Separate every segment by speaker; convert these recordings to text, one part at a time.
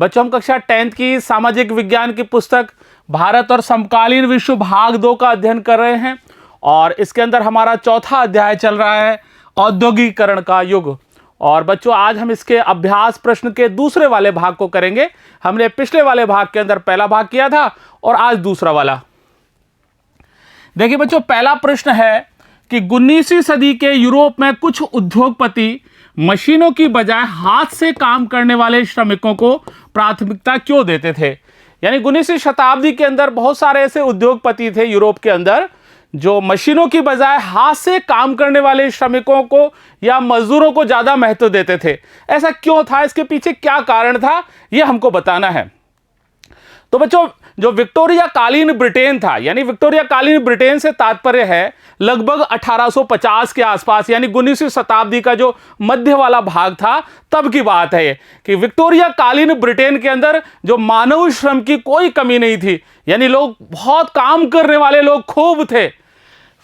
Speaker 1: बच्चों, हम कक्षा 10th की सामाजिक विज्ञान की पुस्तक भारत और समकालीन विश्व भाग 2 का अध्ययन कर रहे हैं और इसके अंदर हमारा चौथा अध्याय चल रहा है औद्योगिकरण का युग। और बच्चों, आज हम इसके अभ्यास प्रश्न के दूसरे वाले भाग को करेंगे। हमने पिछले वाले भाग के अंदर पहला भाग किया था और आज दूसरा वाला। देखिए बच्चों, पहला प्रश्न है कि 19वीं सदी के यूरोप में कुछ उद्योगपति मशीनों की बजाय हाथ से काम करने वाले श्रमिकों को प्राथमिकता क्यों देते थे। यानी 19वीं शताब्दी के अंदर बहुत सारे ऐसे उद्योगपति थे यूरोप के अंदर जो मशीनों की बजाय हाथ से काम करने वाले श्रमिकों को या मजदूरों को ज्यादा महत्व देते थे। ऐसा क्यों था, इसके पीछे क्या कारण था, यह हमको बताना है। तो बच्चों, जो विक्टोरिया कालीन ब्रिटेन था, यानी विक्टोरिया कालीन ब्रिटेन से तात्पर्य है लगभग 1850 के आसपास, यानी 19वीं शताब्दी का जो मध्य वाला भाग था तब की बात है कि विक्टोरिया कालीन ब्रिटेन के अंदर जो मानव श्रम की कोई कमी नहीं थी, यानी लोग बहुत काम करने वाले लोग खूब थे।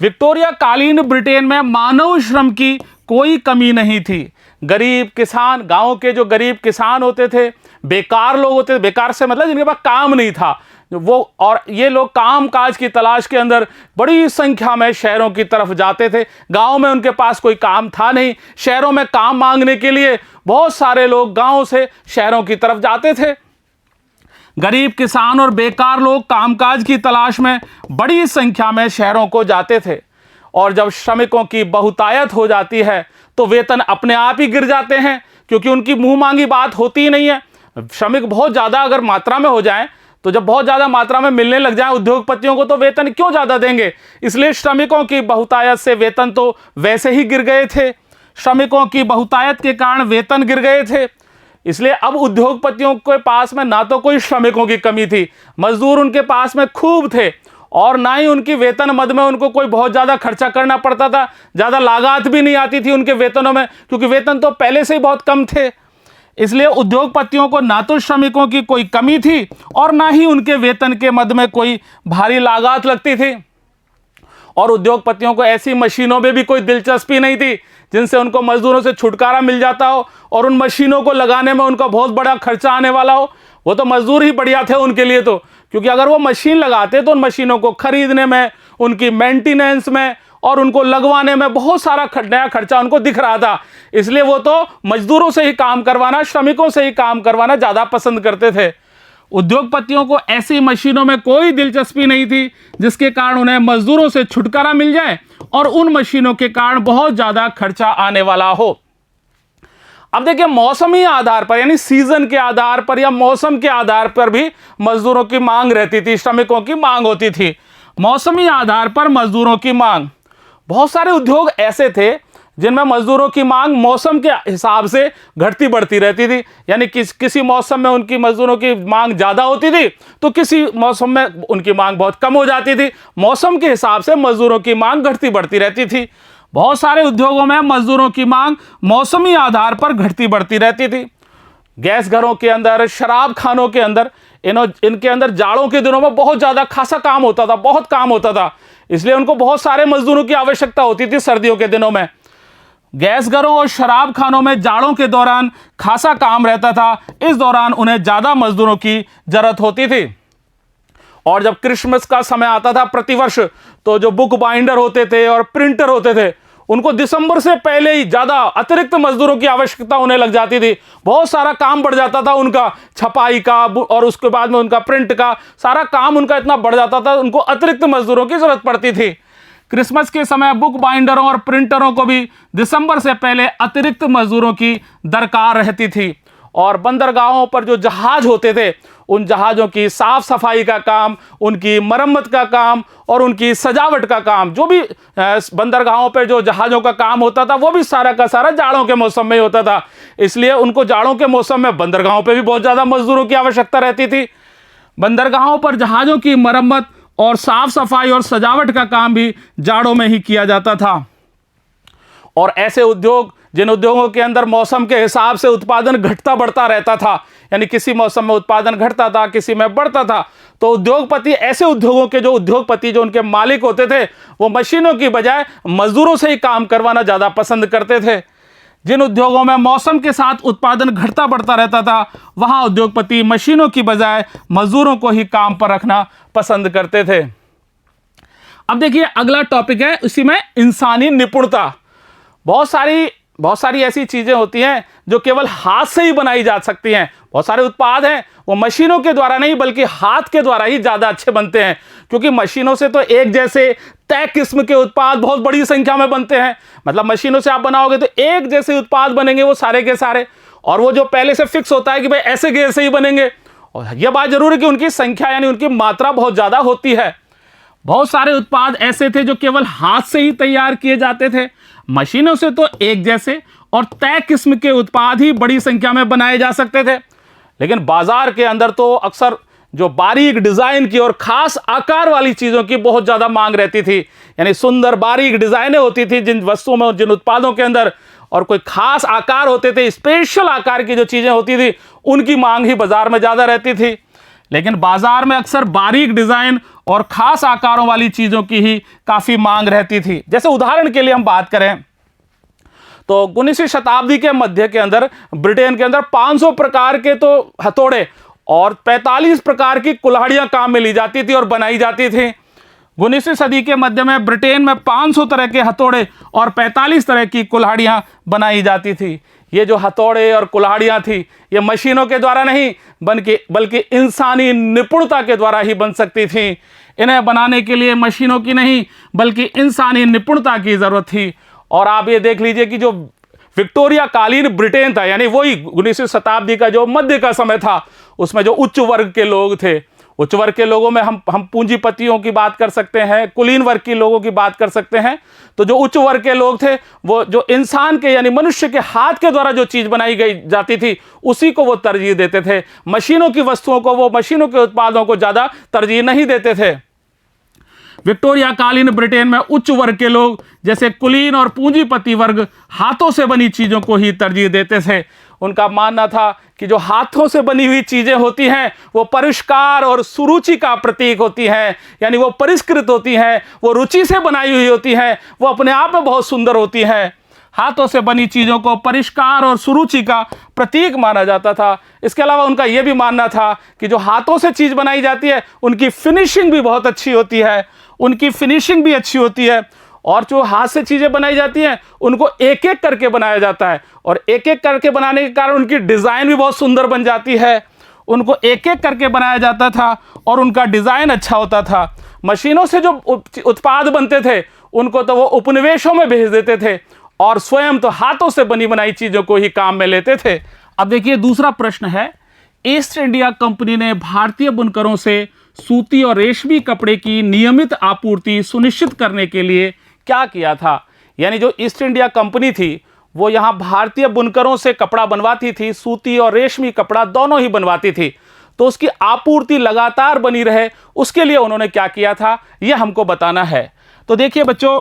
Speaker 1: विक्टोरिया कालीन ब्रिटेन में मानव श्रम की कोई कमी नहीं थी। गरीब किसान, गांव के जो गरीब किसान होते थे, बेकार लोग होते थे, बेकार से मतलब जिनके पास काम नहीं था वो, और ये लोग काम काज की तलाश के अंदर बड़ी संख्या में शहरों की तरफ जाते थे। गांव में उनके पास कोई काम था नहीं, शहरों में काम मांगने के लिए बहुत सारे लोग गांव से शहरों की तरफ जाते थे। गरीब किसान और बेकार लोग कामकाज की तलाश में बड़ी संख्या में शहरों को जाते थे और जब श्रमिकों की बहुतायत हो जाती है तो वेतन अपने आप ही गिर जाते हैं, क्योंकि उनकी मुंह मांगी बात होती ही नहीं है। श्रमिक बहुत ज़्यादा अगर मात्रा में हो जाएं, तो जब बहुत ज़्यादा मात्रा में मिलने लग जाए उद्योगपतियों को, तो वेतन क्यों ज़्यादा देंगे। इसलिए श्रमिकों की बहुतायत से वेतन तो वैसे ही गिर गए थे, श्रमिकों की बहुतायत के कारण वेतन गिर गए थे। इसलिए अब उद्योगपतियों के पास में ना तो कोई श्रमिकों की कमी थी, मजदूर उनके पास में खूब थे, और ना ही उनकी वेतन मद में उनको कोई बहुत ज़्यादा खर्चा करना पड़ता था। ज़्यादा लागत भी नहीं आती थी उनके वेतनों में, क्योंकि वेतन तो पहले से ही बहुत कम थे। इसलिए उद्योगपतियों को ना तो श्रमिकों की कोई कमी थी और ना ही उनके वेतन के मद में कोई भारी लागत लगती थी। और उद्योगपतियों को ऐसी मशीनों में भी कोई दिलचस्पी नहीं थी जिनसे उनको मजदूरों से छुटकारा मिल जाता हो और उन मशीनों को लगाने में उनका बहुत बड़ा खर्चा आने वाला हो। वो तो मजदूर ही बढ़िया थे उनके लिए तो, क्योंकि अगर वो मशीन लगाते तो उन मशीनों को खरीदने में, उनकी मेंटेनेंस में और उनको लगवाने में बहुत सारा नया खर्चा उनको दिख रहा था। इसलिए वो तो मजदूरों से ही काम करवाना, श्रमिकों से ही काम करवाना ज़्यादा पसंद करते थे। उद्योगपतियों को ऐसी मशीनों में कोई दिलचस्पी नहीं थी जिसके कारण उन्हें मजदूरों से छुटकारा मिल जाए और उन मशीनों के कारण बहुत ज़्यादा खर्चा आने वाला हो। अब देखिए, मौसमी आधार पर, यानी सीजन के आधार पर या मौसम के आधार पर भी मजदूरों की मांग रहती थी, श्रमिकों की मांग होती थी। मौसमी आधार पर मजदूरों की मांग, बहुत सारे उद्योग ऐसे थे जिनमें मजदूरों की मांग मौसम के हिसाब से घटती बढ़ती रहती थी। यानी किसी मौसम में उनकी मजदूरों की मांग ज़्यादा होती थी तो किसी मौसम में उनकी मांग बहुत कम हो जाती थी। मौसम के हिसाब से मजदूरों की मांग घटती बढ़ती रहती थी। बहुत सारे उद्योगों में मजदूरों की मांग मौसमी आधार पर घटती बढ़ती रहती थी। गैस घरों के अंदर, शराब खानों के अंदर, इनके अंदर जाड़ों के दिनों में बहुत ज़्यादा खासा काम होता था, बहुत काम होता था। इसलिए उनको बहुत सारे मजदूरों की आवश्यकता होती थी सर्दियों के दिनों में। गैस घरों और शराब खानों में जाड़ों के दौरान खासा काम रहता था, इस दौरान उन्हें ज़्यादा मजदूरों की जरूरत होती थी। और जब क्रिसमस का समय आता था प्रतिवर्ष, तो जो बुक बाइंडर होते थे और प्रिंटर होते थे, उनको दिसंबर से पहले ही ज़्यादा अतिरिक्त मजदूरों की आवश्यकता होने लग जाती थी। बहुत सारा काम बढ़ जाता था उनका, छपाई का और उसके बाद में उनका प्रिंट का सारा काम उनका इतना बढ़ जाता था, उनको अतिरिक्त मजदूरों की जरूरत पड़ती थी। क्रिसमस के समय बुक बाइंडरों और प्रिंटरों को भी दिसंबर से पहले अतिरिक्त मजदूरों की दरकार रहती थी। और बंदरगाहों पर जो जहाज होते थे, उन जहाज़ों की साफ सफाई का काम, उनकी मरम्मत का काम और उनकी सजावट का काम, जो भी बंदरगाहों पर जो जहाज़ों का काम होता था, वो भी सारा का सारा जाड़ों के मौसम में ही होता था। इसलिए उनको जाड़ों के मौसम में बंदरगाहों पर भी बहुत ज़्यादा मजदूरों की आवश्यकता रहती थी। बंदरगाहों पर जहाज़ों की मरम्मत और साफ सफाई और सजावट का काम भी जाड़ों में ही किया जाता था। और ऐसे उद्योग, जिन उद्योगों के अंदर मौसम के हिसाब से उत्पादन घटता बढ़ता रहता था, यानी किसी मौसम में उत्पादन घटता था, किसी में बढ़ता था, तो उद्योगपति, ऐसे उद्योगों के जो उद्योगपति, जो उनके मालिक होते थे, वो मशीनों की बजाय मजदूरों से ही काम करवाना ज़्यादा पसंद करते थे। जिन उद्योगों में मौसम के साथ उत्पादन घटता बढ़ता रहता था, वहां उद्योगपति मशीनों की बजाय मजदूरों को ही काम पर रखना पसंद करते थे। अब देखिए अगला टॉपिक है, उसी में इंसानी निपुणता। बहुत सारी ऐसी चीजें होती हैं जो केवल हाथ से ही बनाई जा सकती हैं। बहुत सारे उत्पाद हैं वो मशीनों के द्वारा नहीं बल्कि हाथ के द्वारा ही ज्यादा अच्छे बनते हैं, क्योंकि मशीनों से तो एक जैसे तय किस्म के उत्पाद बहुत बड़ी संख्या में बनते हैं। मतलब मशीनों से आप बनाओगे तो एक जैसे उत्पाद बनेंगे वो सारे के सारे, और वो जो पहले से फिक्स होता है कि भाई ऐसे के ऐसे ही बनेंगे। और यह बात जरूर है कि उनकी संख्या यानी उनकी मात्रा बहुत ज्यादा होती है। बहुत सारे उत्पाद ऐसे थे जो केवल हाथ से ही तैयार किए जाते थे। मशीनों से तो एक जैसे और तय किस्म के उत्पाद ही बड़ी संख्या में बनाए जा सकते थे। लेकिन बाजार के अंदर तो अक्सर जो बारीक डिजाइन की और खास आकार वाली चीजों की बहुत ज्यादा मांग रहती थी। यानी सुंदर बारीक डिजाइनें होती थी जिन वस्तुओं में, जिन उत्पादों के अंदर, और कोई खास आकार होते थे, स्पेशल आकार की जो चीजें होती थी उनकी मांग ही बाजार में ज्यादा रहती थी। लेकिन बाजार में अक्सर बारीक डिजाइन और खास आकारों वाली चीजों की ही काफी मांग रहती थी। जैसे उदाहरण के लिए हम बात करें तो 19वीं शताब्दी के मध्य के अंदर ब्रिटेन के अंदर 500 प्रकार के तो हथौड़े और 45 प्रकार की कुल्हाड़ियां काम में ली जाती थी और बनाई जाती थी। 19वीं सदी के मध्य में ब्रिटेन में 500 तरह के हथौड़े और 45 तरह की कुल्हाड़ियां बनाई जाती थी। ये जो हथौड़े और कुल्हाड़ियां थी ये मशीनों के द्वारा नहीं बल्कि इंसानी निपुणता के द्वारा ही बन सकती थी। इन्हें बनाने के लिए मशीनों की नहीं बल्कि इंसानी निपुणता की जरूरत थी। और आप ये देख लीजिए कि जो विक्टोरिया कालीन ब्रिटेन था, यानी वही 19वीं शताब्दी का जो मध्य का समय था, उसमें जो उच्च वर्ग के लोग थे, उच्च वर्ग के लोगों में हम पूंजीपतियों की बात कर सकते हैं, कुलीन वर्ग के लोगों की बात कर सकते हैं। तो जो उच्च वर्ग के लोग थे वो जो इंसान के यानी मनुष्य के हाथ के द्वारा जो चीज बनाई गई जाती थी उसी को वो तरजीह देते थे। मशीनों की वस्तुओं को, वो मशीनों के उत्पादों को ज्यादा तरजीह नहीं देते थे। विक्टोरिया कालीन ब्रिटेन में उच्च वर्ग के लोग जैसे कुलीन और पूंजीपति वर्ग हाथों से बनी चीजों को ही तरजीह देते थे। उनका मानना था कि जो हाथों से बनी हुई चीजें होती हैं वो परिष्कार और सुरुचि का प्रतीक होती हैं, यानी वो परिष्कृत होती हैं, वो रुचि से बनाई हुई होती हैं, वो अपने आप में बहुत सुंदर होती हैं। हाथों से बनी चीजों को परिष्कार और सुरुचि का प्रतीक माना जाता था। इसके अलावा उनका यह भी मानना था कि जो हाथों से चीज बनाई जाती है उनकी फिनिशिंग भी बहुत अच्छी होती है, उनकी फिनिशिंग भी अच्छी होती है। और जो हाथ से चीजें बनाई जाती हैं उनको एक एक करके बनाया जाता है, और एक एक करके बनाने के कारण उनकी डिजाइन भी बहुत सुंदर बन जाती है। उनको एक एक करके बनाया जाता था और उनका डिजाइन अच्छा होता था। मशीनों से जो उत्पाद बनते थे उनको तो वो उपनिवेशों में भेज देते थे और स्वयं तो हाथों से बनी बनाई चीजों को ही काम में लेते थे। अब देखिए दूसरा प्रश्न है, ईस्ट इंडिया कंपनी ने भारतीय बुनकरों से सूती और रेशमी कपड़े की नियमित आपूर्ति सुनिश्चित करने के लिए क्या किया था। यानी जो ईस्ट इंडिया कंपनी थी वो यहां भारतीय बुनकरों से कपड़ा बनवाती थी, सूती और रेशमी कपड़ा दोनों ही बनवाती थी। तो उसकी आपूर्ति लगातार बनी रहे उसके लिए उन्होंने क्या किया था यह हमको बताना है। तो देखिए बच्चों,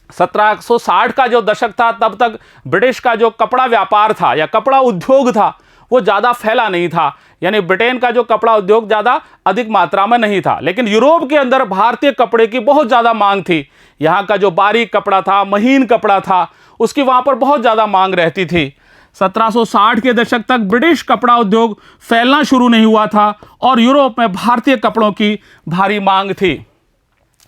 Speaker 1: 1760 का जो दशक था तब तक ब्रिटिश का जो कपड़ा व्यापार था या कपड़ा उद्योग था वो ज़्यादा फैला नहीं था। यानी ब्रिटेन का जो कपड़ा उद्योग ज़्यादा अधिक मात्रा में नहीं था, लेकिन यूरोप के अंदर भारतीय कपड़े की बहुत ज़्यादा मांग थी। यहाँ का जो बारीक कपड़ा था, महीन कपड़ा था, उसकी वहाँ पर बहुत ज़्यादा मांग रहती थी। 1760 के दशक तक ब्रिटिश कपड़ा उद्योग फैलना शुरू नहीं हुआ था और यूरोप में भारतीय कपड़ों की भारी मांग थी।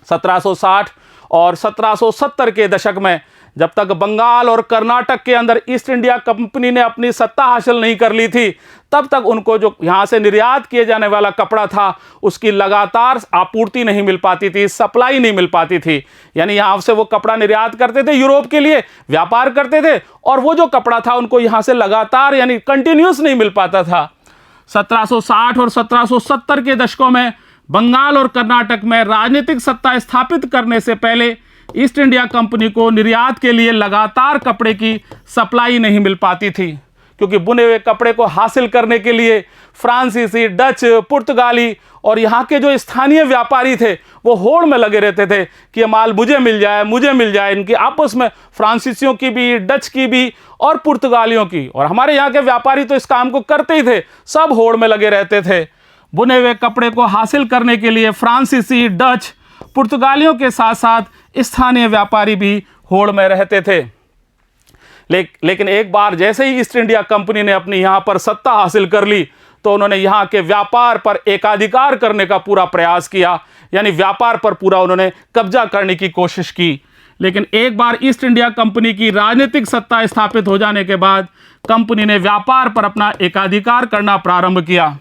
Speaker 1: 1760 और 1770 के दशक में जब तक बंगाल और कर्नाटक के अंदर ईस्ट इंडिया कंपनी ने अपनी सत्ता हासिल नहीं कर ली थी, तब तक उनको जो यहाँ से निर्यात किए जाने वाला कपड़ा था उसकी लगातार आपूर्ति नहीं मिल पाती थी, सप्लाई नहीं मिल पाती थी। यानी यहाँ से वो कपड़ा निर्यात करते थे, यूरोप के लिए व्यापार करते थे, और वो जो कपड़ा था उनको यहाँ से लगातार यानी कंटिन्यूस नहीं मिल पाता था। 1760 और 1770 के दशकों में बंगाल और कर्नाटक में राजनीतिक सत्ता स्थापित करने से पहले ईस्ट इंडिया कंपनी को निर्यात के लिए लगातार कपड़े की सप्लाई नहीं मिल पाती थी, क्योंकि बुने हुए कपड़े को हासिल करने के लिए फ्रांसीसी, डच, पुर्तगाली और यहाँ के जो स्थानीय व्यापारी थे वो होड़ में लगे रहते थे कि ये माल मुझे मिल जाए, मुझे मिल जाए। इनकी आपस में फ्रांसीसियों की भी, डच की भी और पुर्तगालियों की, और हमारे यहाँ के व्यापारी तो इस काम को करते ही थे, सब होड़ में लगे रहते थे। बुने हुए कपड़े को हासिल करने के लिए फ्रांसीसी, डच, पुर्तगालियों के साथ साथ स्थानीय व्यापारी भी होड़ में रहते थे। लेकिन एक बार जैसे ही ईस्ट इंडिया कंपनी ने अपनी यहाँ पर सत्ता हासिल कर ली तो उन्होंने यहाँ के व्यापार पर एकाधिकार करने का पूरा प्रयास किया, यानी व्यापार पर पूरा उन्होंने कब्जा करने की कोशिश की। लेकिन एक बार ईस्ट इंडिया कंपनी की राजनीतिक सत्ता स्थापित हो जाने के बाद कंपनी ने व्यापार पर अपना एकाधिकार करना प्रारंभ किया।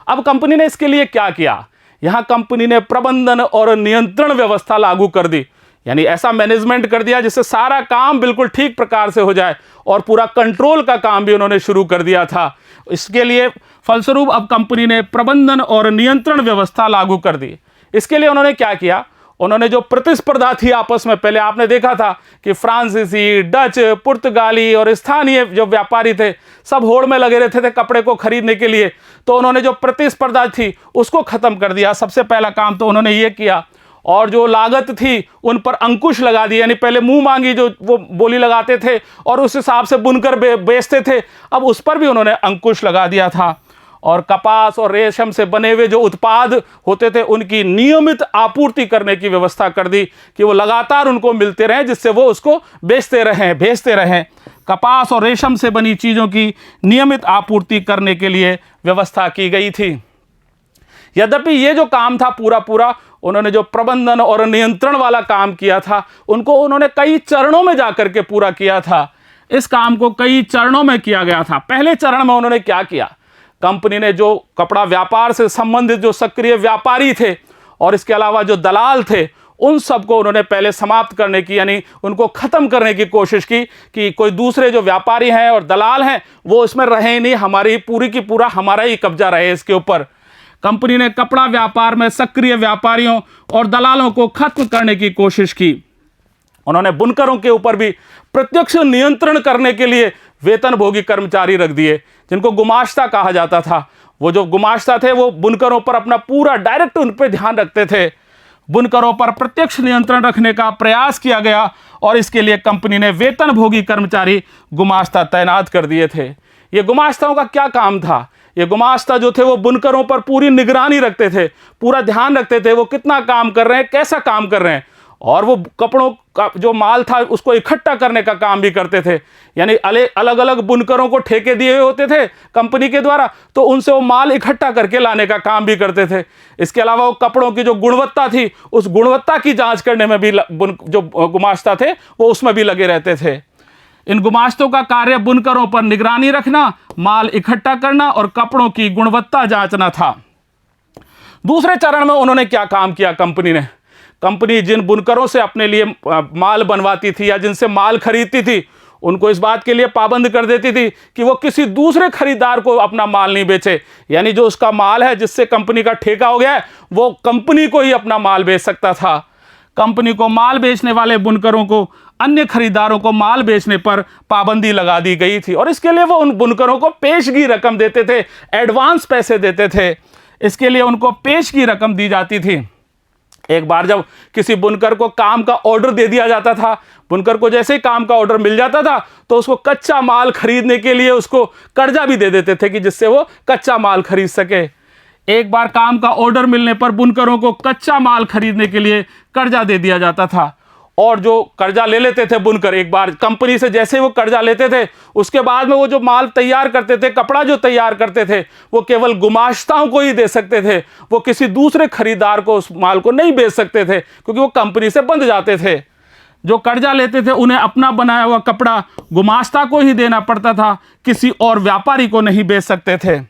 Speaker 1: अब कंपनी ने इसके लिए क्या किया? यहाँ कंपनी ने प्रबंधन और नियंत्रण व्यवस्था लागू कर दी, यानी ऐसा मैनेजमेंट कर दिया जिससे सारा काम बिल्कुल ठीक प्रकार से हो जाए, और पूरा कंट्रोल का काम भी उन्होंने शुरू कर दिया था। इसके लिए फलस्वरूप अब कंपनी ने प्रबंधन और नियंत्रण व्यवस्था लागू कर दी। इसके लिए उन्होंने क्या किया? उन्होंने जो प्रतिस्पर्धा थी आपस में, पहले आपने देखा था कि फ्रांसीसी, डच, पुर्तगाली और स्थानीय जो व्यापारी थे सब होड़ में लगे रहते थे कपड़े को खरीदने के लिए, तो उन्होंने जो प्रतिस्पर्धा थी उसको खत्म कर दिया। सबसे पहला काम तो उन्होंने ये किया, और जो लागत थी उन पर अंकुश लगा दी, यानी पहले मुंह मांगी जो वो बोली लगाते थे और उस हिसाब से बुनकर बेचते थे, अब उस पर भी उन्होंने अंकुश लगा दिया था। और कपास और रेशम से बने हुए जो उत्पाद होते थे उनकी नियमित आपूर्ति करने की व्यवस्था कर दी कि वो लगातार उनको मिलते रहें, जिससे वो उसको बेचते रहें, भेजते रहें। कपास और रेशम से बनी चीज़ों की नियमित आपूर्ति करने के लिए व्यवस्था की गई थी। यद्यपि ये जो काम था पूरा उन्होंने जो प्रबंधन और नियंत्रण वाला काम किया था उनको उन्होंने कई चरणों में जाकर के पूरा किया था। इस काम को कई चरणों में किया गया था। पहले चरण में उन्होंने क्या किया? कंपनी ने जो कपड़ा व्यापार से संबंधित जो सक्रिय व्यापारी थे और इसके अलावा जो दलाल थे उन सबको उन्होंने पहले समाप्त करने की, यानी उनको खत्म करने की कोशिश की कि कोई दूसरे जो व्यापारी हैं और दलाल हैं वो इसमें रहे नहीं, हमारी पूरी की पूरा हमारा ही कब्जा रहे इसके ऊपर। कंपनी ने कपड़ा व्यापार में सक्रिय व्यापारियों और दलालों को खत्म करने की कोशिश की। उन्होंने बुनकरों के ऊपर भी प्रत्यक्ष नियंत्रण करने के लिए वेतनभोगी कर्मचारी रख दिए, जिनको गुमाश्ता कहा जाता था। वो जो गुमाश्ता थे वो बुनकरों पर अपना पूरा डायरेक्ट उन पर ध्यान रखते थे। बुनकरों पर प्रत्यक्ष नियंत्रण रखने का प्रयास किया गया और इसके लिए कंपनी ने वेतनभोगी कर्मचारी गुमाश्ता तैनात कर दिए थे। ये गुमाश्ताओं का क्या काम था? ये गुमाश्ता जो थे वो बुनकरों पर पूरी निगरानी रखते थे, पूरा ध्यान रखते थे वो कितना काम कर रहे हैं, कैसा काम कर रहे हैं, और वो कपड़ों का जो माल था उसको इकट्ठा करने का काम भी करते थे। यानी अलग अलग बुनकरों को ठेके दिए हुए होते थे कंपनी के द्वारा, तो उनसे वो माल इकट्ठा करके लाने का काम भी करते थे। इसके अलावा वो कपड़ों की जो गुणवत्ता थी उस गुणवत्ता की जांच करने में भी जो गुमाश्ता थे वो उसमें भी लगे रहते थे। इन गुमाश्तों का कार्य बुनकरों पर निगरानी रखना, माल इकट्ठा करना और कपड़ों की गुणवत्ता जांचना था। दूसरे चरण में उन्होंने क्या काम किया? कंपनी जिन बुनकरों से अपने लिए माल बनवाती थी या जिनसे माल खरीदती थी उनको इस बात के लिए पाबंद कर देती थी कि वो किसी दूसरे खरीदार को अपना माल नहीं बेचे, यानी जो उसका माल है जिससे कंपनी का ठेका हो गया है वो कंपनी को ही अपना माल बेच सकता था। कंपनी को माल बेचने वाले बुनकरों को अन्य खरीदारों को माल बेचने पर पाबंदी लगा दी गई थी, और इसके लिए वो उन बुनकरों को पेशगी रकम देते थे, एडवांस पैसे देते थे। इसके लिए उनको पेशगी रकम दी जाती थी। एक बार जब किसी बुनकर को काम का ऑर्डर दे दिया जाता था, बुनकर को जैसे ही काम का ऑर्डर मिल जाता था तो उसको कच्चा माल खरीदने के लिए उसको कर्जा भी दे देते थे कि जिससे वो कच्चा माल खरीद सके। एक बार काम का ऑर्डर मिलने पर बुनकरों को कच्चा माल खरीदने के लिए कर्जा दे दिया जाता था, और जो कर्जा ले लेते थे बुनकर, एक बार कंपनी से जैसे वो कर्जा लेते थे उसके बाद में वो जो माल तैयार करते थे, कपड़ा जो तैयार करते थे वो केवल गुमाश्ताओं को ही दे सकते थे। वो किसी दूसरे खरीदार को उस माल को नहीं बेच सकते थे क्योंकि वो कंपनी से बंध जाते थे। जो कर्जा लेते थे उन्हें अपना बनाया हुआ कपड़ा गुमाश्ता को ही देना पड़ता था, किसी और व्यापारी को नहीं बेच सकते थे।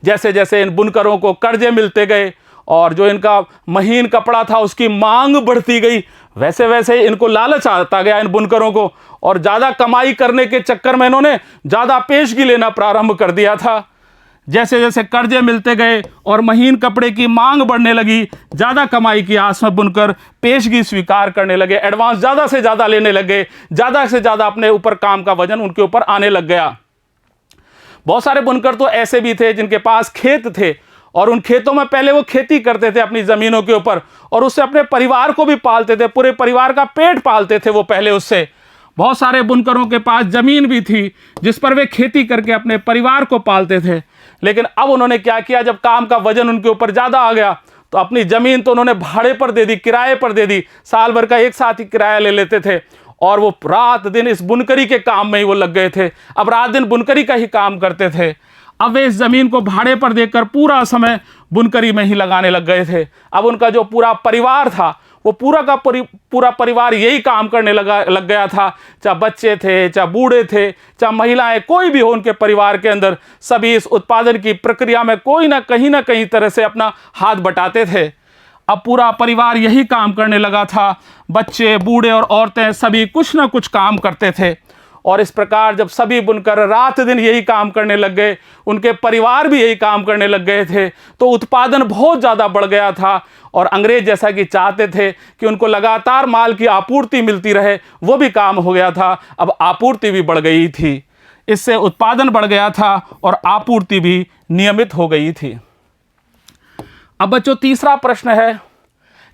Speaker 1: जैसे जैसे इन बुनकरों को कर्जे मिलते गए और जो इनका महीन कपड़ा था उसकी मांग बढ़ती गई, वैसे वैसे इनको लालच आता गया इन बुनकरों को, और ज़्यादा कमाई करने के चक्कर में इन्होंने ज़्यादा पेशगी लेना प्रारंभ कर दिया था। जैसे जैसे कर्जे मिलते गए और महीन कपड़े की मांग बढ़ने लगी, ज़्यादा कमाई की आस में बुनकर पेशगी स्वीकार करने लगे, एडवांस ज़्यादा से ज़्यादा लेने लगे, ज़्यादा से ज़्यादा अपने ऊपर काम का वजन उनके ऊपर आने लग गया। बहुत सारे बुनकर तो ऐसे भी थे जिनके पास खेत थे और उन खेतों में पहले वो खेती करते थे अपनी ज़मीनों के ऊपर, और उससे अपने परिवार को भी पालते थे, पूरे परिवार का पेट पालते थे वो पहले उससे। बहुत सारे बुनकरों के पास ज़मीन भी थी जिस पर वे खेती करके अपने परिवार को पालते थे। लेकिन अब उन्होंने क्या किया, जब काम का वजन उनके ऊपर ज़्यादा आ गया तो अपनी ज़मीन तो उन्होंने भाड़े पर दे दी, किराए पर दे दी, साल भर का एक साथ ही किराया ले लेते थे, और वो रात दिन इस बुनकरी के काम में ही वो लग गए थे। अब रात दिन बुनकरी का ही काम करते थे। अब वे इस ज़मीन को भाड़े पर देकर पूरा समय बुनकरी में ही लगाने लग गए थे। अब उनका जो पूरा परिवार था वो पूरा परिवार यही काम करने लग गया था। चाहे बच्चे थे, चाहे बूढ़े थे, चाहे महिलाएं, कोई भी हो उनके परिवार के अंदर, सभी इस उत्पादन की प्रक्रिया में कोई ना कहीं तरह से अपना हाथ बटाते थे। अब पूरा परिवार यही काम करने लगा था। बच्चे, बूढ़े और औरतें सभी कुछ ना कुछ काम करते थे। और इस प्रकार जब सभी बुनकर रात दिन यही काम करने लग गए, उनके परिवार भी यही काम करने लग गए थे, तो उत्पादन बहुत ज़्यादा बढ़ गया था। और अंग्रेज जैसा कि चाहते थे कि उनको लगातार माल की आपूर्ति मिलती रहे, वो भी काम हो गया था। अब आपूर्ति भी बढ़ गई थी, इससे उत्पादन बढ़ गया था और आपूर्ति भी नियमित हो गई थी। अब बच्चों, तीसरा प्रश्न है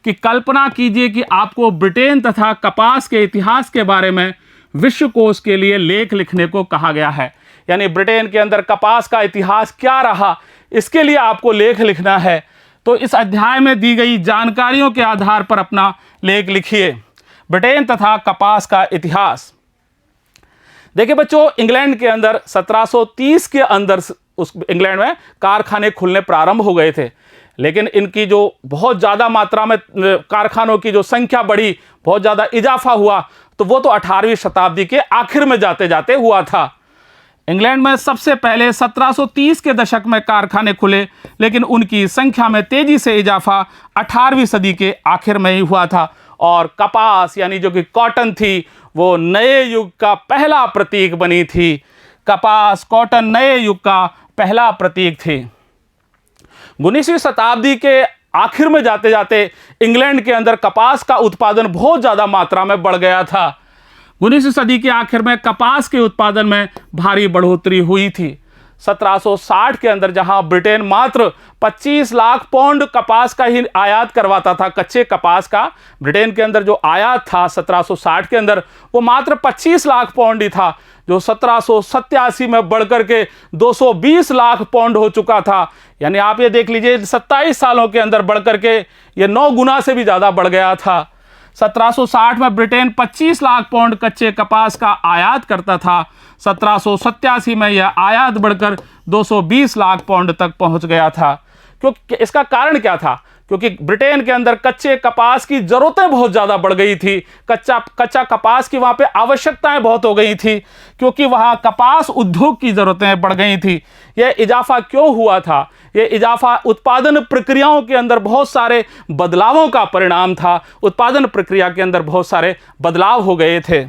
Speaker 1: कि कल्पना कीजिए कि आपको ब्रिटेन तथा कपास के इतिहास के बारे में विश्वकोश के लिए लेख लिखने को कहा गया है। यानी ब्रिटेन के अंदर कपास का इतिहास क्या रहा, इसके लिए आपको लेख लिखना है। तो इस अध्याय में दी गई जानकारियों के आधार पर अपना लेख लिखिए। ब्रिटेन तथा कपास का इतिहास। देखिए बच्चों, इंग्लैंड के अंदर 1730 के अंदर उस इंग्लैंड में कारखाने खुलने प्रारंभ हो गए थे। लेकिन इनकी जो बहुत ज़्यादा मात्रा में कारखानों की जो संख्या बढ़ी, बहुत ज़्यादा इजाफा हुआ, तो वो तो 18वीं शताब्दी के आखिर में जाते जाते हुआ था। इंग्लैंड में सबसे पहले 1730 के दशक में कारखाने खुले, लेकिन उनकी संख्या में तेजी से इजाफा 18वीं सदी के आखिर में ही हुआ था। और कपास यानी जो कि कॉटन थी, वो नए युग का पहला प्रतीक बनी थी। कपास, कॉटन नए युग का पहला प्रतीक थी। 19वीं शताब्दी के आखिर में जाते जाते इंग्लैंड के अंदर कपास का उत्पादन बहुत ज़्यादा मात्रा में बढ़ गया था। 19वीं सदी के आखिर में कपास के उत्पादन में भारी बढ़ोतरी हुई थी। 1760 के अंदर जहां ब्रिटेन मात्र 25 लाख पौंड कपास का ही आयात करवाता था, कच्चे कपास का ब्रिटेन के अंदर जो आयात था 1760 के अंदर, वो मात्र 25 लाख पौंड ही था, जो 1787 में बढ़कर के 220 लाख पौंड हो चुका था। यानी आप ये देख लीजिए, 27 सालों के अंदर बढ़कर के ये 9 गुना से भी ज़्यादा बढ़ गया था। 1760 में ब्रिटेन 25 लाख पौंड कच्चे कपास का आयात करता था। 1787 में यह आयात बढ़कर 220 लाख पौंड तक पहुंच गया था। क्योंकि इसका कारण क्या था? क्योंकि ब्रिटेन के अंदर कच्चे कपास की ज़रूरतें बहुत ज़्यादा बढ़ गई थी। कच्चा कपास की वहाँ पे आवश्यकताएं बहुत हो गई थी, क्योंकि वहाँ कपास उद्योग की ज़रूरतें बढ़ गई थी। यह इजाफा क्यों हुआ था? यह इजाफा उत्पादन प्रक्रियाओं के अंदर बहुत सारे बदलावों का परिणाम था। उत्पादन प्रक्रिया के अंदर बहुत सारे बदलाव हो गए थे।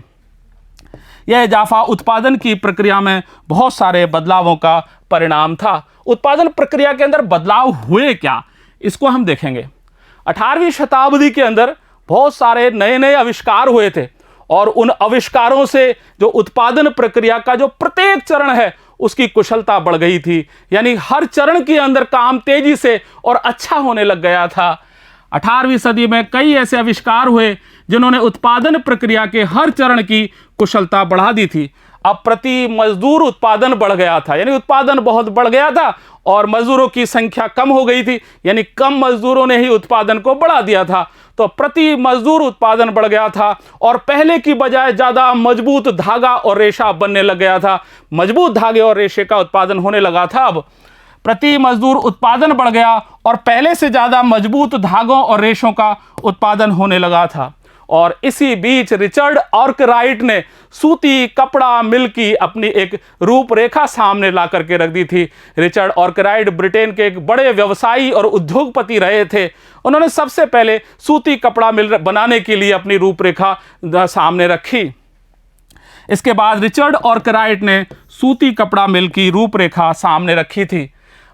Speaker 1: यह इजाफा उत्पादन की प्रक्रिया में बहुत सारे बदलावों का परिणाम था। उत्पादन प्रक्रिया के अंदर बदलाव हुए क्या, इसको हम देखेंगे। 18वीं शताब्दी के अंदर बहुत सारे नए नए आविष्कार हुए थे, और उन आविष्कारों से जो उत्पादन प्रक्रिया का जो प्रत्येक चरण है उसकी कुशलता बढ़ गई थी। यानी हर चरण के अंदर काम तेजी से और अच्छा होने लग गया था। 18वीं सदी में कई ऐसे आविष्कार हुए जिन्होंने उत्पादन प्रक्रिया के हर चरण की कुशलता बढ़ा दी थी। अब प्रति मजदूर उत्पादन बढ़ गया था, यानी उत्पादन बहुत बढ़ गया था और मजदूरों की संख्या कम हो गई थी, यानी कम मजदूरों ने ही उत्पादन को बढ़ा दिया था। तो प्रति मजदूर उत्पादन बढ़ गया था, और पहले की बजाय ज़्यादा मजबूत धागा और रेशा बनने लग गया था। मजबूत धागे और रेशे का उत्पादन होने लगा था। अब प्रति मजदूर उत्पादन बढ़ गया और पहले से ज़्यादा मजबूत धागों और रेशों का उत्पादन होने लगा था। और इसी बीच रिचर्ड आर्कराइट ने सूती कपड़ा मिल की अपनी एक रूपरेखा सामने ला करके रख दी थी। रिचर्ड आर्कराइट ब्रिटेन के एक बड़े व्यवसायी और उद्योगपति रहे थे। उन्होंने सबसे पहले सूती कपड़ा मिल बनाने के लिए अपनी रूपरेखा सामने रखी। इसके बाद रिचर्ड आर्कराइट ने सूती कपड़ा मिल की रूपरेखा सामने रखी थी।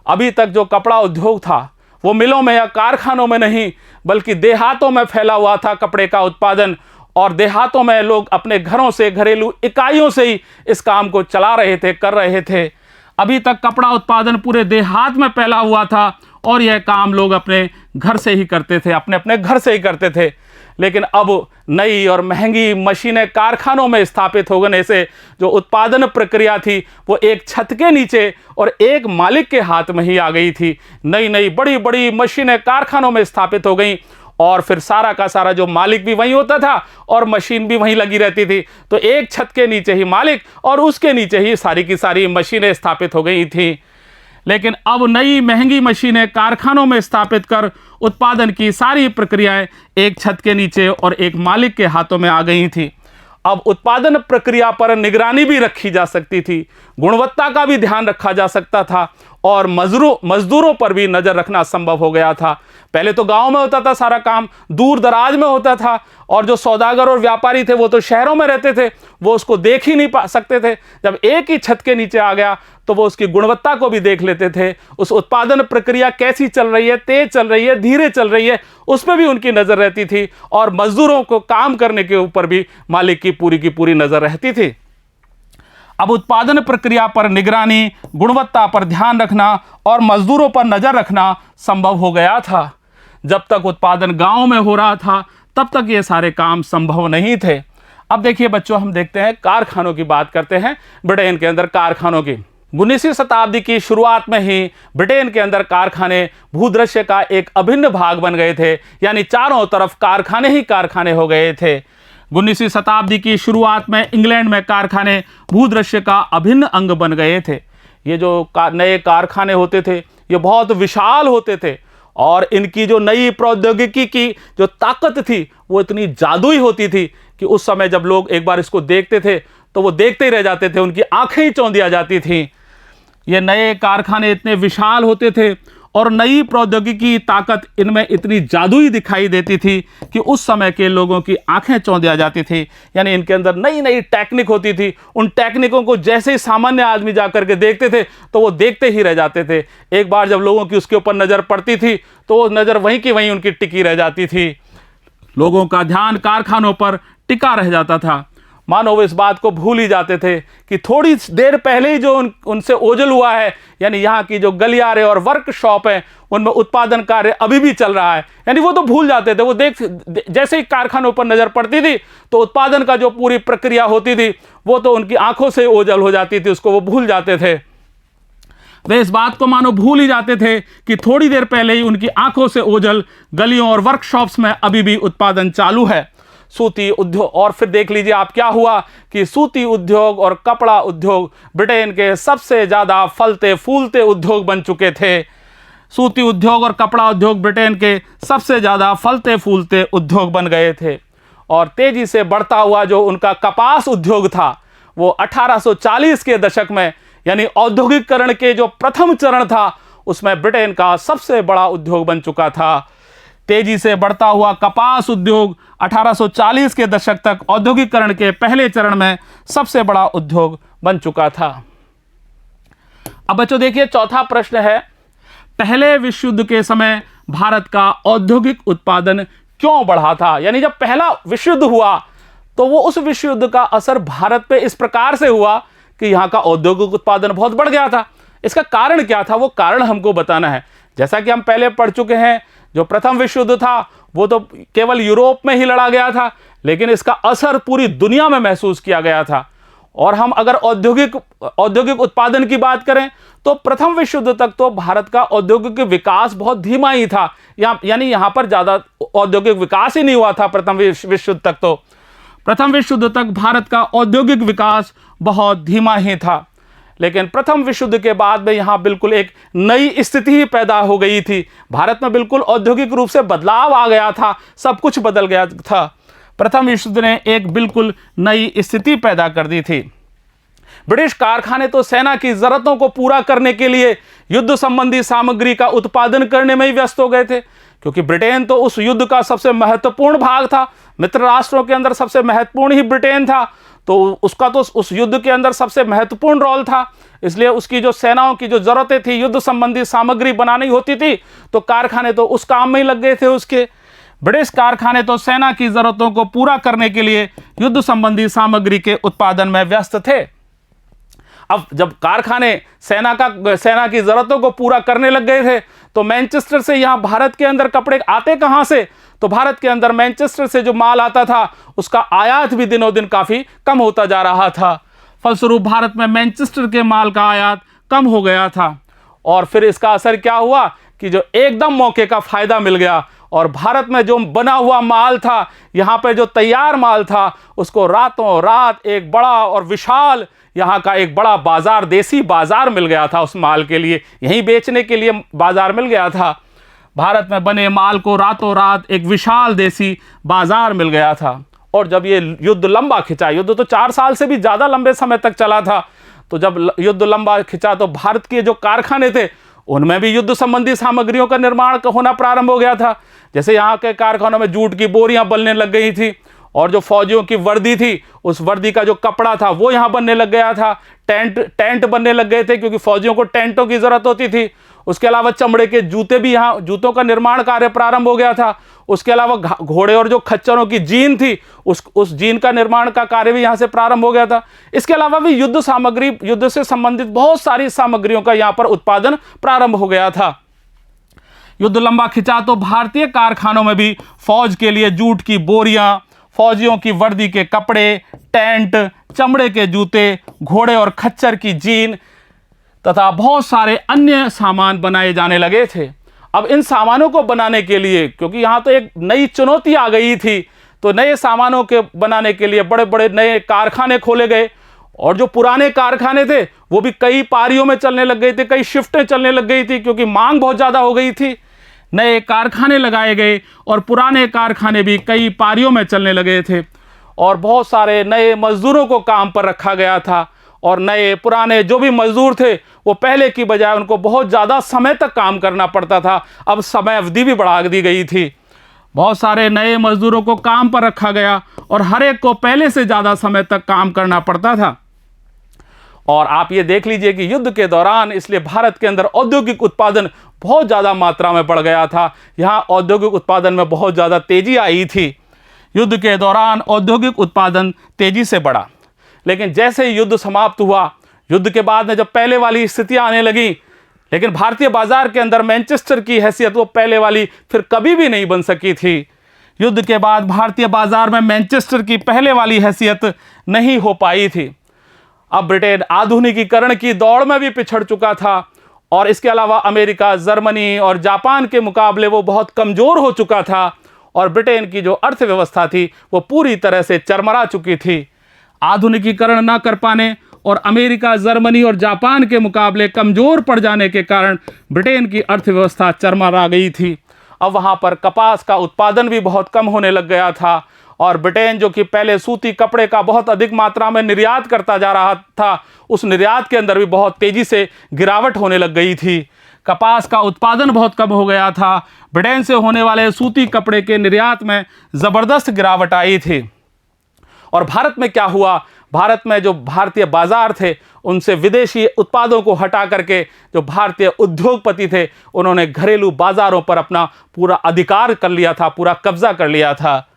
Speaker 1: अभी तक जो कपड़ा उद्योग था वो मिलों में या कारखानों में नहीं, बल्कि देहातों में फैला हुआ था कपड़े का उत्पादन, और देहातों में लोग अपने घरों से, घरेलू इकाइयों से ही इस काम को चला रहे थे, कर रहे थे। अभी तक कपड़ा उत्पादन पूरे देहात में फैला हुआ था, और यह काम लोग अपने घर से ही करते थे, अपने अपने घर से ही करते थे। लेकिन अब नई और महंगी मशीनें कारखानों में स्थापित हो गए से जो उत्पादन प्रक्रिया थी वो एक छत के नीचे और एक मालिक के हाथ में ही आ गई थी। नई नई बड़ी बड़ी मशीनें कारखानों में स्थापित हो गई, और फिर सारा का सारा जो मालिक भी वहीं होता था और मशीन भी वहीं लगी रहती थी। तो एक छत के नीचे ही मालिक और उसके नीचे ही सारी की सारी मशीनें स्थापित हो गई थी। लेकिन अब नई महंगी मशीनें कारखानों में स्थापित कर उत्पादन की सारी प्रक्रियाएं एक छत के नीचे और एक मालिक के हाथों में आ गई थी। अब उत्पादन प्रक्रिया पर निगरानी भी रखी जा सकती थी, गुणवत्ता का भी ध्यान रखा जा सकता था और मजदूरों पर भी नज़र रखना संभव हो गया था। पहले तो गांव में होता था सारा काम, दूर दराज में होता था और जो सौदागर और व्यापारी थे वो तो शहरों में रहते थे, वो उसको देख ही नहीं पा सकते थे। जब एक ही छत के नीचे आ गया तो वो उसकी गुणवत्ता को भी देख लेते थे, उस उत्पादन प्रक्रिया कैसी चल रही है, तेज चल रही है, धीरे चल रही है, उस पर भी उनकी नज़र रहती थी और मजदूरों को काम करने के ऊपर भी मालिक की पूरी नज़र रहती थी। अब उत्पादन प्रक्रिया पर निगरानी, गुणवत्ता पर ध्यान रखना और मजदूरों पर नज़र रखना संभव हो गया था। जब तक उत्पादन गांव में हो रहा था तब तक ये सारे काम संभव नहीं थे। अब देखिए बच्चों, हम देखते हैं कारखानों की बात करते हैं। ब्रिटेन के अंदर कारखानों की 19वीं शताब्दी की शुरुआत में ही ब्रिटेन के अंदर कारखाने भूदृश्य का एक अभिन्न भाग बन गए थे, यानी चारों तरफ कारखाने ही कारखाने हो गए थे। 19वीं शताब्दी की शुरुआत में इंग्लैंड में कारखाने भूदृश्य का अभिन्न अंग बन गए थे। ये जो नए कारखाने होते थे ये बहुत विशाल होते थे और इनकी जो नई प्रौद्योगिकी की जो ताकत थी वो इतनी जादुई होती थी कि उस समय जब लोग एक बार इसको देखते थे तो वो देखते ही रह जाते थे, उनकी आंखें ही चौंधिया जाती थीं। ये नए कारखाने इतने विशाल होते थे और नई प्रौद्योगिकी की ताकत इनमें इतनी जादुई दिखाई देती थी कि उस समय के लोगों की आंखें चौंधिया जाती थी। यानी इनके अंदर नई नई टेक्निक होती थी, उन टेक्निकों को जैसे ही सामान्य आदमी जाकर के देखते थे तो वो देखते ही रह जाते थे। एक बार जब लोगों की उसके ऊपर नज़र पड़ती थी तो वो नज़र वहीं की वहीं उनकी टिकी रह जाती थी। लोगों का ध्यान कारखानों पर टिका रह जाता था, मानो वो इस बात को भूल ही जाते थे कि थोड़ी देर पहले ही जो उनसे ओझल हुआ है, यानी यहाँ की जो गलियारे और वर्कशॉप है उनमें उत्पादन कार्य अभी भी चल रहा है। यानी वो तो भूल जाते थे, वो जैसे ही कारखानों पर नज़र पड़ती थी तो उत्पादन का जो पूरी प्रक्रिया होती थी वो तो उनकी आंखों से ओझल हो जाती थी, उसको वो भूल जाते थे। वे इस बात को मानो भूल ही जाते थे कि थोड़ी देर पहले ही उनकी आंखों से ओझल गलियों और वर्कशॉप्स में अभी भी उत्पादन चालू है। सूती उद्योग, और फिर देख लीजिए आप क्या हुआ कि सूती उद्योग और कपड़ा उद्योग ब्रिटेन के सबसे ज़्यादा फलते फूलते उद्योग बन चुके थे। सूती उद्योग और कपड़ा उद्योग ब्रिटेन के सबसे ज़्यादा फलते फूलते उद्योग बन गए थे और तेज़ी से बढ़ता हुआ जो उनका कपास उद्योग था वो 1840 के दशक में, यानी औद्योगिकरण के जो प्रथम चरण था उसमें ब्रिटेन का सबसे बड़ा उद्योग बन चुका था। तेजी से बढ़ता हुआ कपास उद्योग 1840 के दशक तक औद्योगिकरण के पहले चरण में सबसे बड़ा उद्योग बन चुका था। अब बच्चों देखिए, चौथा प्रश्न है, पहले विश्व युद्ध के समय भारत का औद्योगिक उत्पादन क्यों बढ़ा था? यानी जब पहला विश्व युद्ध हुआ तो वो उस विश्व युद्ध का असर भारत पे इस प्रकार से हुआ कि यहाँ का औद्योगिक उत्पादन बहुत बढ़ गया था। इसका कारण क्या था, वो कारण हमको बताना है। जैसा कि हम पहले पढ़ चुके हैं, जो प्रथम विश्व युद्ध था वो तो केवल यूरोप में ही लड़ा गया था, लेकिन इसका असर पूरी दुनिया में महसूस किया गया था। और हम अगर औद्योगिक उत्पादन की बात करें तो प्रथम विश्व युद्ध तक तो भारत का औद्योगिक विकास बहुत धीमा ही था, यानी यहाँ पर ज़्यादा औद्योगिक विकास ही नहीं हुआ था। प्रथम विश्व युद्ध तक तो प्रथम विश्व युद्ध तक भारत का औद्योगिक विकास बहुत धीमा ही था। लेकिन प्रथम विश्व युद्ध के बाद में यहाँ बिल्कुल एक नई स्थिति ही पैदा हो गई थी। भारत में बिल्कुल औद्योगिक रूप से बदलाव आ गया था, सब कुछ बदल गया था। प्रथम विश्व युद्ध ने एक बिल्कुल नई स्थिति पैदा कर दी थी। ब्रिटिश कारखाने तो सेना की जरूरतों को पूरा करने के लिए युद्ध संबंधी सामग्री का उत्पादन करने में ही व्यस्त हो गए थे, क्योंकि ब्रिटेन तो उस युद्ध का सबसे महत्वपूर्ण भाग था। मित्र राष्ट्रों के अंदर सबसे महत्वपूर्ण ही ब्रिटेन था, तो उसका तो उस युद्ध के अंदर सबसे महत्वपूर्ण रोल था। इसलिए उसकी जो सेनाओं की जो ज़रूरतें थी, युद्ध संबंधी सामग्री बनानी होती थी, तो कारखाने तो उस काम में ही लग गए थे उसके। ब्रिटिश कारखाने तो सेना की ज़रूरतों को पूरा करने के लिए युद्ध संबंधी सामग्री के उत्पादन में व्यस्त थे। अब जब कारखाने सेना की ज़रूरतों को पूरा करने लग गए थे तो मैनचेस्टर से यहाँ भारत के अंदर कपड़े आते कहाँ से? तो भारत के अंदर मैनचेस्टर से जो माल आता था उसका आयात भी दिनों दिन काफ़ी कम होता जा रहा था। फलस्वरूप भारत में मैनचेस्टर के माल का आयात कम हो गया था और फिर इसका असर क्या हुआ कि जो एकदम मौके का फायदा मिल गया और भारत में जो बना हुआ माल था, यहाँ पे जो तैयार माल था, उसको रातों रात एक बड़ा और विशाल यहाँ का एक बड़ा बाजार, देसी बाजार मिल गया था उस माल के लिए, यहीं बेचने के लिए बाजार मिल गया था। भारत में बने माल को रातों रात एक विशाल देसी बाजार मिल गया था। और जब ये युद्ध लंबा खिंचा, युद्ध तो 4 साल से भी ज़्यादा लंबे समय तक चला था, तो जब युद्ध लंबा खिंचा तो भारत के जो कारखाने थे उनमें भी युद्ध संबंधी सामग्रियों का निर्माण होना प्रारंभ हो गया था। जैसे यहाँ के कारखानों में जूट की बोरियां बनने लग गई थी, और जो फौजियों की वर्दी थी उस वर्दी का जो कपड़ा था वो यहाँ बनने लग गया था। टेंट बनने लग गए थे क्योंकि फौजियों को टेंटों की ज़रूरत होती थी। उसके अलावा चमड़े के जूते भी, यहाँ जूतों का निर्माण कार्य प्रारंभ हो गया था। उसके अलावा घोड़े और जो खच्चरों की जीन थी उस जीन का निर्माण का कार्य भी यहाँ से प्रारंभ हो गया था। इसके अलावा भी युद्ध सामग्री, युद्ध से संबंधित बहुत सारी सामग्रियों का यहाँ पर उत्पादन प्रारंभ हो गया था। युद्ध लंबा खिंचा तो भारतीय कारखानों में भी फौज के लिए जूट की बोरियां, फौजियों की वर्दी के कपड़े, टेंट, चमड़े के जूते, घोड़े और खच्चर की जीन तथा बहुत सारे अन्य सामान बनाए जाने लगे थे। अब इन सामानों को बनाने के लिए, क्योंकि यहाँ तो एक नई चुनौती आ गई थी, तो नए सामानों के बनाने के लिए बड़े बड़े नए कारखाने खोले गए। और जो पुराने कारखाने थे वो भी कई पारियों में चलने लग गए थे, कई शिफ्टें चलने लग गई थी, क्योंकि मांग बहुत ज़्यादा हो गई थी। नए कारखाने लगाए गए और पुराने कारखाने भी कई पारियों में चलने लगे थे, और बहुत सारे नए मजदूरों को काम पर रखा गया था। और नए पुराने जो भी मजदूर थे वो पहले की बजाय उनको बहुत ज़्यादा समय तक काम करना पड़ता था, अब समय अवधि भी बढ़ा दी गई थी। बहुत सारे नए मजदूरों को काम पर रखा गया और हर एक को पहले से ज़्यादा समय तक काम करना पड़ता था। और आप ये देख लीजिए कि युद्ध के दौरान इसलिए भारत के अंदर औद्योगिक उत्पादन बहुत ज़्यादा मात्रा में बढ़ गया था। यहाँ औद्योगिक उत्पादन में बहुत ज़्यादा तेज़ी आई थी। युद्ध के दौरान औद्योगिक उत्पादन तेज़ी से बढ़ा, लेकिन जैसे ही युद्ध समाप्त हुआ, युद्ध के बाद में जब पहले वाली स्थितियाँ आने लगी, लेकिन भारतीय बाजार के अंदर मैनचेस्टर की हैसियत वो पहले वाली फिर कभी भी नहीं बन सकी थी। युद्ध के बाद भारतीय बाजार में मैनचेस्टर की पहले वाली हैसियत नहीं हो पाई थी। अब ब्रिटेन आधुनिकीकरण की दौड़ में भी पिछड़ चुका था, और इसके अलावा अमेरिका, जर्मनी और जापान के मुकाबले वो बहुत कमज़ोर हो चुका था, और ब्रिटेन की जो अर्थव्यवस्था थी वो पूरी तरह से चरमरा चुकी थी। आधुनिकीकरण न कर पाने और अमेरिका, जर्मनी और जापान के मुकाबले कमज़ोर पड़ जाने के कारण ब्रिटेन की अर्थव्यवस्था चरमरा गई थी। अब वहाँ पर कपास का उत्पादन भी बहुत कम होने लग गया था, और ब्रिटेन जो कि पहले सूती कपड़े का बहुत अधिक मात्रा में निर्यात करता जा रहा था, उस निर्यात के अंदर भी बहुत तेज़ी से गिरावट होने लग गई थी। कपास का उत्पादन बहुत कम हो गया था। ब्रिटेन से होने वाले सूती कपड़े के निर्यात में ज़बरदस्त गिरावट आई थी। और भारत में क्या हुआ, भारत में जो भारतीय बाजार थे उनसे विदेशी उत्पादों को हटा करके जो भारतीय उद्योगपति थे उन्होंने घरेलू बाजारों पर अपना पूरा अधिकार कर लिया था, पूरा कब्जा कर लिया था।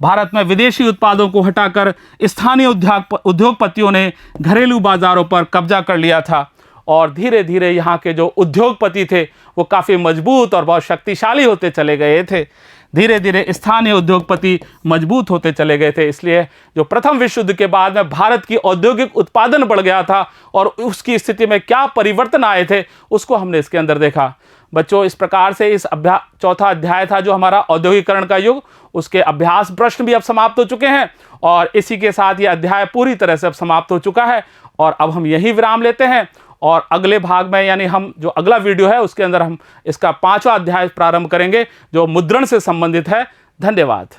Speaker 1: भारत में विदेशी उत्पादों को हटाकर स्थानीय उद्योगपतियों ने घरेलू बाजारों पर कब्जा कर लिया था, और धीरे धीरे यहाँ के जो उद्योगपति थे वो काफ़ी मजबूत और बहुत शक्तिशाली होते चले गए थे। धीरे धीरे स्थानीय उद्योगपति मजबूत होते चले गए थे। इसलिए जो प्रथम विश्व युद्ध के बाद में भारत की औद्योगिक उत्पादन बढ़ गया था, और उसकी स्थिति में क्या परिवर्तन आए थे उसको हमने इसके अंदर देखा। बच्चों, इस प्रकार से इस चौथा अध्याय था जो हमारा औद्योगिकरण का युग, उसके अभ्यास प्रश्न भी अब समाप्त हो चुके हैं, और इसी के साथ ये अध्याय पूरी तरह से अब समाप्त हो चुका है। और अब हम यही विराम लेते हैं, और अगले भाग में यानी हम जो अगला वीडियो है उसके अंदर हम इसका 5वां अध्याय प्रारंभ करेंगे जो मुद्रण से संबंधित है। धन्यवाद।